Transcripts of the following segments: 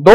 2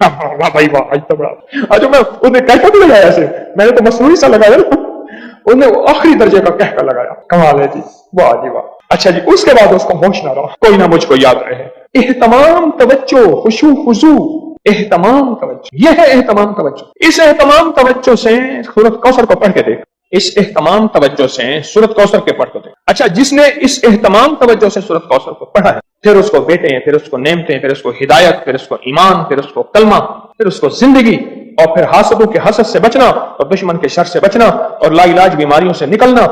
واہ بھائی واہ، آج تو بڑا آج میں انہیں کہہ کے بھی لگایا ایسے، میں نے تو مصنوعی سا لگایا نا، انہیں آخری درجے کا کہہ کر لگایا، کمال ہے جی، واہ جی واہ۔ اچھا جی، اس کے بعد اس کو ہوش نہ رہا، کوئی نہ مجھ کو یاد رہے، اہتمام توجہ، خشوع خضوع، اہتمام توجہ، یہ ہے اہتمام توجہ۔ اس اہتمام توجہ سے سورۃ کوثر کو پڑھ کے دیکھ، اس اہتمام توجہ سے سورۃ کوثر کے پڑھ کو دیکھ۔ اچھا، جس نے اس اہتمام توجہ سے سورۃ کوثر کو پڑھا ہے، پھر اس کو بیٹے ہیں، پھر اس کو نعمتیں، پھر اس کو ہدایت، پھر اس کو ایمان، پھر اس کو کلمہ، پھر اس کو زندگی، اور پھر حاسدوں کے حسد سے بچنا، اور دشمن کے شر سے بچنا، اور لا علاج بیماریوں سے نکلنا،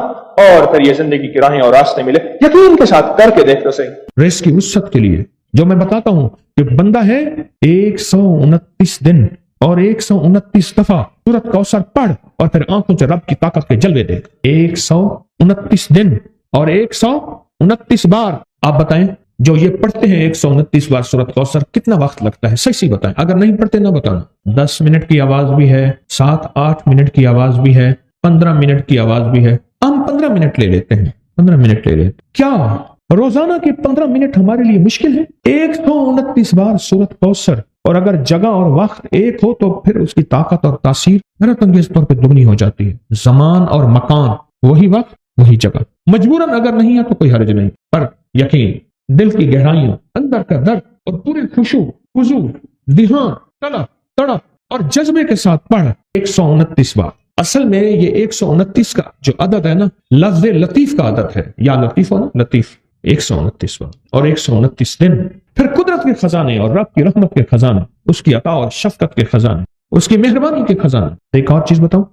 اور پھر یہ زندگی کی راہیں اور راستے ملے۔ یقین کے ساتھ کر کے دیکھ تو صحیح۔ ریس کی وسعت کے لیے جو میں بتاتا ہوں کہ بندہ ہے 129 دن اور 129 دفعہ سورۃ کوثر پڑھ، اور پھر آنکھوں سے رب کی طاقت کے جلوے دیکھ۔ 129 دن اور 129 بار، آپ بتائیں جو یہ پڑھتے ہیں 129 بار سورۃ کوثر کتنا وقت لگتا ہے؟ صحیح بتائیں، اگر نہیں پڑھتے نہ بتانا۔ 10 منٹ کی آواز بھی ہے، 7-8 منٹ کی آواز بھی ہے، 15 منٹ کی آواز بھی ہے۔ ہم 15 منٹ لے لیتے ہیں، 15 منٹ لے لیتے، کیا روزانہ کے 15 منٹ ہمارے لیے مشکل ہے؟ 129 بار سورۃ کوثر، اور اگر جگہ اور وقت ایک ہو تو پھر اس کی طاقت اور تاثیر حیرت انگیز طور پہ دگنی ہو جاتی ہے۔ زمان اور مکان، وہی وقت وہی جگہ، مجبوراً اگر نہیں ہے تو کوئی حرج نہیں، پر یقین، دل کی گہرائیوں، اندر کا درد، اور پورے خشوع خضوع، دھیان، طلب، تڑپ اور جذبے کے ساتھ پڑھ 129 بار۔ اصل میں یہ 129 کا جو عدد ہے نا، لفظ لطیف کا عدد ہے، یا لطیف ہو نا، لطیف، 129 بار اور 129 دن۔ پھر قدرت کے خزانے اور رب کی رحمت کے خزانے، اس کی عطا اور شفقت کے خزانے، اس کی مہربانی کے خزانے۔ ایک اور چیز بتاؤں،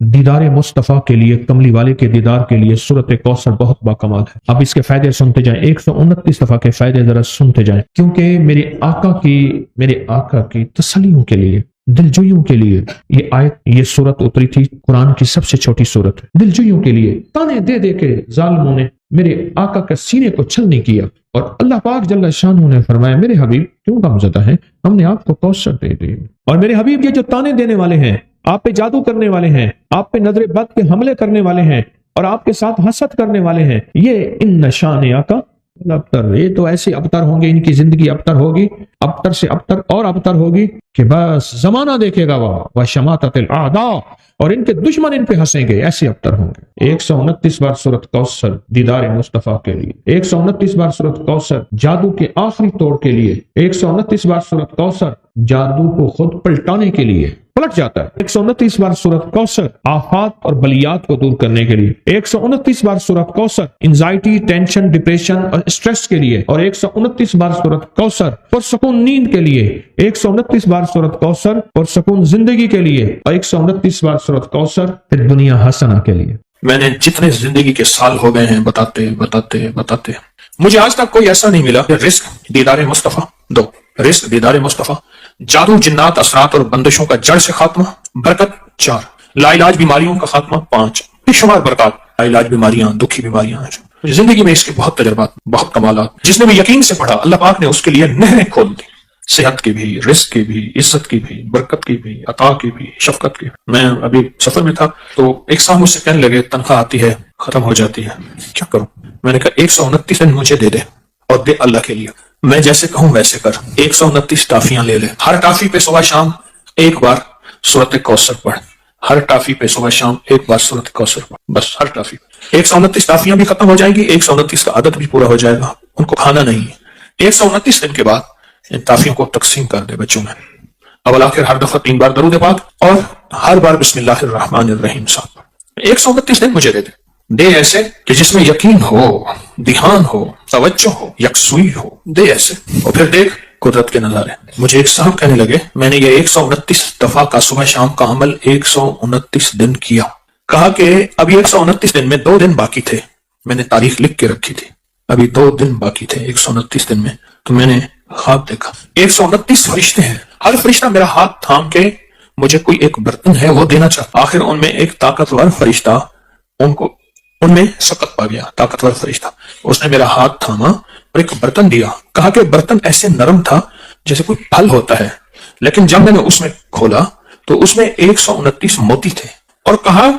دیدار مصطفیٰ کے لیے، کملی والے کے دیدار کے لیے سورۃ کوثر بہت باکمال ہے۔ اب اس کے فائدے سنتے جائیں، 129 دفعہ کے فائدے ذرا سنتے جائیں، کیونکہ میرے آقا کی تسلیوں کے لیے، دلجوئیوں کے لیے یہ آیت، یہ سورت اتری تھی۔ قرآن کی سب سے چھوٹی سورت ہے۔ دلجوئیوں کے لیے تانے دے دے کے ظالموں نے میرے آقا کے سینے کو چھلنی کیا، اور اللہ پاک جل شانہ نے فرمایا میرے حبیب کیوں غمزدہ ہیں، ہم نے آپ کو کوثر دے دی۔ اور میرے حبیب یہ جو تانے دینے والے ہیں، آپ پہ جادو کرنے والے ہیں، آپ پہ نظر بد کے حملے کرنے والے ہیں، اور آپ کے ساتھ حسد کرنے والے ہیں، یہ ان نشان آقا ابتر، یہ تو ایسے ابتر ہوں گے، ان کی زندگی ابتر ہوگی، ابتر سے ابتر اور ابتر ہوگی کہ بس زمانہ دیکھے گا وہ شماتت الاعداء، اور ان کے دشمن ان پہ ہنسیں گے، ایسے ابتر ہوں گے۔ 129 بار سورۃ کوثر دیدار مصطفیٰ کے لیے، 129 بار سورۃ کوثر جادو کے آخری توڑ کے لیے، 129 بار سورۃ کوثر جادو کو خود پلٹانے کے لیے، پلٹ جاتا ہے۔ 129 بار سورۃ کوثر آفات اور بلیات کو دور کرنے کے لیے، 129 بار سورۃ کوثر انزائٹی، ٹینشن، ڈپریشن اور اسٹریس کے لیے، اور 129 بار سورۃ کوثر پرسکون نیند کے لیے، 129 بار سورۃ کوثر پرسکون زندگی کے لیے، اور 129 بار سورۃ کوثر پھر دنیا حسنہ کے لیے۔ میں نے جتنے زندگی کے سال ہو گئے ہیں بتاتے مجھے آج تک کوئی ایسا نہیں ملا کہ رزق دیدار مصطفیٰ 2، رزق دیدار مصطفیٰ، جادو، جنات، اثرات اور بندشوں کا جڑ سے خاتمہ، برکت 4، لا علاج بیماریوں کا خاتمہ 5، بے شمار برکات، لا علاج بیماریاں، دکھی بیماریاں ہیں۔ زندگی میں اس کے بہت تجربات، بہت کمالات۔ جس نے بھی یقین سے پڑھا، اللہ پاک نے اس کے لیے نہریں کھول دی، صحت کی بھی، رزق کی بھی، عزت کی بھی، برکت کی بھی، عطا کی بھی، شفقت کی بھی۔ میں ابھی سفر میں تھا تو ایک صاحب مجھ سے کہنے لگے تنخواہ آتی ہے ختم ہو جاتی ہے، کیا کروں؟ میں نے کہا 129 دن مجھے دے دے، اور دے اللہ کے لیے، میں جیسے کہوں ویسے کر۔ 129 ٹافیاں لے لے، ہر ٹافی پہ صبح شام ایک بار سورۃ کوثر پڑھ، ہر ٹافی پہ صبح شام ایک بار سورۃ کوثر پڑھ، بس ہر ٹافی پہ 129 ٹافیاں بھی ختم ہو جائیں گی، 129 کا عدد بھی پورا ہو جائے گا، ان کو کھانا نہیں ہے۔ 129 دن کے بعد ان ٹافیوں کو تقسیم کر دے بچوں میں، اول آخر ہر دفعہ 3 بار درود پاک، اور ہر بار بسم اللہ الرحمن الرحیم ساتھ۔ 129 دن مجھے دے ایسے کہ جس میں یقین ہو، دھیان ہو، توجہ ہو، یکسوئی ہو، دے ایسے۔ اور پھر دیکھ قدرت کے نظارے۔ مجھے ایک صاحب کہنے لگے میں نے یہ 129 دفعہ کا صبح شام کا عمل 129 دن کیا، کہا کہ ابھی 129 دن میں 2 دن باقی تھے، میں نے تاریخ لکھ کے رکھی تھی، ابھی 2 دن باقی تھے 129 دن میں، تو میں نے خواب دیکھا 129 فرشتے ہیں، ہر فرشتہ میرا ہاتھ تھام کے مجھے کوئی ایک برتن ہے وہ دینا چاہتا۔ آخر ان میں ایک طاقتور فرشتہ ان میں سقط پا گیا، طاقتور فرشتہ، اس نے میرا ہاتھ تھاما اور ایک برتن دیا، کہا کہ برتن ایسے نرم تھا جیسے کوئی پھل ہوتا ہے، لیکن جب میں نے اس میں کھولا تو اس میں 129 موتی تھے، اور کہا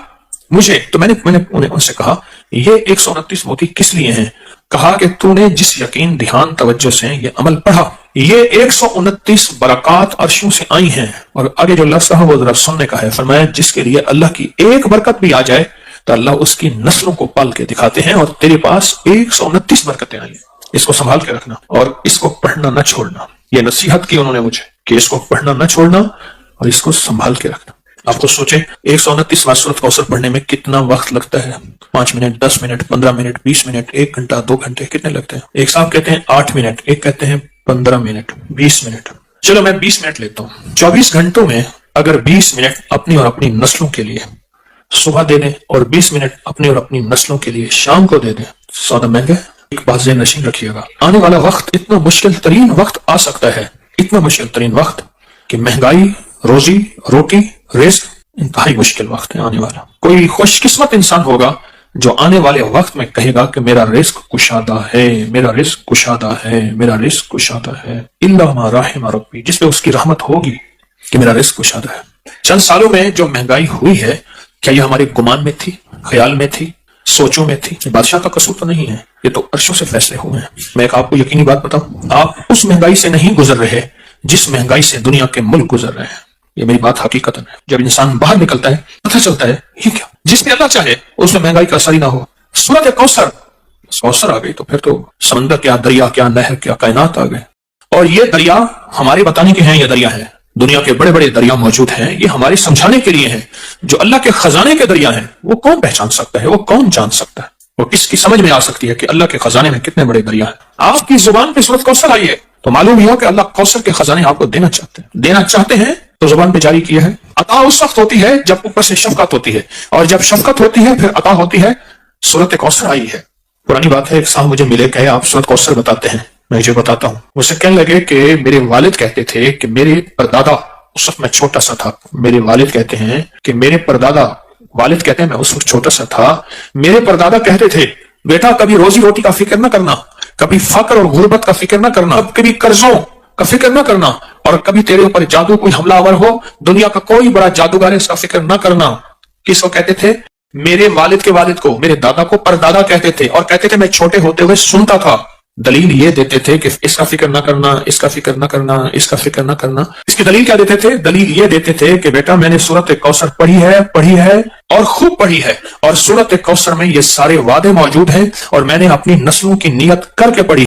مجھے، تو میں نے انہیں ان سے کہا یہ 129 موتی کس لیے ہیں؟ کہا کہ تو نے جس یقین، دھیان، توجہ سے یہ عمل پڑھا یہ 129 برکات عرشوں سے آئی ہیں، اور آگے جو لفظ ہے وہ ذرا سننے کا ہے، فرمایا جس کے لیے اللہ کی ایک برکت بھی آ جائے تو اللہ اس کی نسلوں کو پال کے دکھاتے ہیں، اور تیرے پاس 129 برکتیں آئی ہیں، اس کو سنبھال کے رکھنا اور اس کو پڑھنا نہ چھوڑنا۔ یہ نصیحت کی انہوں نے مجھے کہ اس کو پڑھنا نہ چھوڑنا اور اس کو سنبھال کے رکھنا۔ آپ کو سوچیں 129 سورۃ کوثر پڑھنے میں کتنا وقت لگتا ہے، 5 منٹ، 10 منٹ، 15 منٹ، 20 منٹ، 1 گھنٹہ، 2 گھنٹے، کتنے لگتے ہیں؟ ایک صاحب کہتے ہیں 8 منٹ، ایک کہتے ہیں 15 منٹ، 20 منٹ۔ چلو میں 20 منٹ لیتا ہوں۔ 24 گھنٹوں میں اگر 20 منٹ اپنی اور اپنی نسلوں کے لیے صبح دے دیں اور 20 منٹ اپنی اور اپنی نسلوں کے لیے شام کو دے دیں، سودا مہنگا ہے؟ ایک بات ذہن نشین رکھیے گا، آنے والا وقت اتنا مشکل ترین وقت آ سکتا ہے، اتنا مشکل ترین وقت کہ مہنگائی، روزی روٹی، رزق انتہائی مشکل وقت ہے آنے والا۔ کوئی خوش قسمت انسان ہوگا جو آنے والے وقت میں کہے گا کہ میرا رزق کشادہ ہے، میرا رزق کشادہ ہے، میرا رزق کشادہ ہے، الا ما رحم ربی، جس پہ اس کی رحمت ہوگی کہ میرا رزق کشادہ ہے۔ چند سالوں میں جو مہنگائی ہوئی ہے، کیا یہ ہمارے گمان میں تھی، خیال میں تھی، سوچوں میں تھی؟ بادشاہ کا قصور تو نہیں ہے، یہ تو عرشوں سے فیصلے ہوئے ہیں۔ میں ایک آپ کو یقینی بات بتاؤں، آپ اس مہنگائی سے نہیں گزر رہے جس مہنگائی سے دنیا کے ملک گزر رہے ہیں، یہ میری بات حقیقت ہے۔ جب انسان باہر نکلتا ہے پتہ چلتا ہے یہ کیا، جس میں اللہ چاہے اس میں مہنگائی کا اثر ہی نہ ہو۔ سورۃ کوثر آ گئی تو پھر تو سمندر کیا، دریا کیا، نہر کیا، کائنات آ گئے۔ اور یہ دریا ہمارے بتانے کے ہیں، یہ دریا ہے، دنیا کے بڑے بڑے دریا موجود ہیں، یہ ہمارے سمجھانے کے لیے ہیں۔ جو اللہ کے خزانے کے دریا ہیں وہ کون پہچان سکتا ہے، وہ کون جان سکتا ہے، وہ کس کی سمجھ میں آ سکتی ہے کہ اللہ کے خزانے میں کتنے بڑے دریا ہیں۔ آپ کی زبان پہ سورۃ کوثر آئی ہے تو معلوم ہی ہو کہ اللہ کوثر کے خزانے آپ کو دینا چاہتے ہیں تو زبان پہ جاری کیا ہے۔ عطا اس وقت ہوتی ہے جب اوپر سے شفقت ہوتی ہے، اور جب شفقت ہوتی ہے پھر عطا ہوتی ہے۔ سورۃ کوثر آئی ہے، پرانی بات ہے، ایک صاحب مجھے ملے، کہے آپ سورۃ کوثر بتاتے ہیں، میں یہ بتاتا ہوں۔ مجھے کہنے لگے کہ میرے والد کہتے تھے کہ میرے پردادا، اس وقت میں چھوٹا سا تھا، میرے والد کہتے ہیں کہ میرے پردادا، والد کہتے ہیں میں اس وقت چھوٹا سا تھا، میرے پردادا کہتے تھے بیٹا کبھی روزی روٹی کا فکر نہ کرنا، کبھی فقر اور غربت کا فکر نہ کرنا، کبھی قرضوں کا فکر نہ کرنا، اور کبھی تیرے اوپر جادو کوئی حملہ آور ہو، دنیا کا کوئی بڑا جادوگر ہے، اس کا فکر نہ کرنا۔ کس کو کہتے تھے؟ میرے والد کے والد کو، میرے دادا کو پردادا کہتے تھے، اور کہتے تھے میں چھوٹے ہوتے ہوئے سنتا تھا۔ دلیل یہ دیتے تھے کہ اس کا فکر نہ کرنا، اس کا فکر نہ کرنا، اس کا فکر نہ کرنا۔ اس کی دلیل کیا دیتے تھے؟ دلیل یہ دیتے تھے کہ بیٹا میں نے سورۃ کوثر پڑھی ہے اور خوب پڑھی ہے، اور سورۃ کوثر میں یہ سارے وعدے موجود ہیں، اور میں نے اپنی نسلوں کی نیت کر کے پڑھی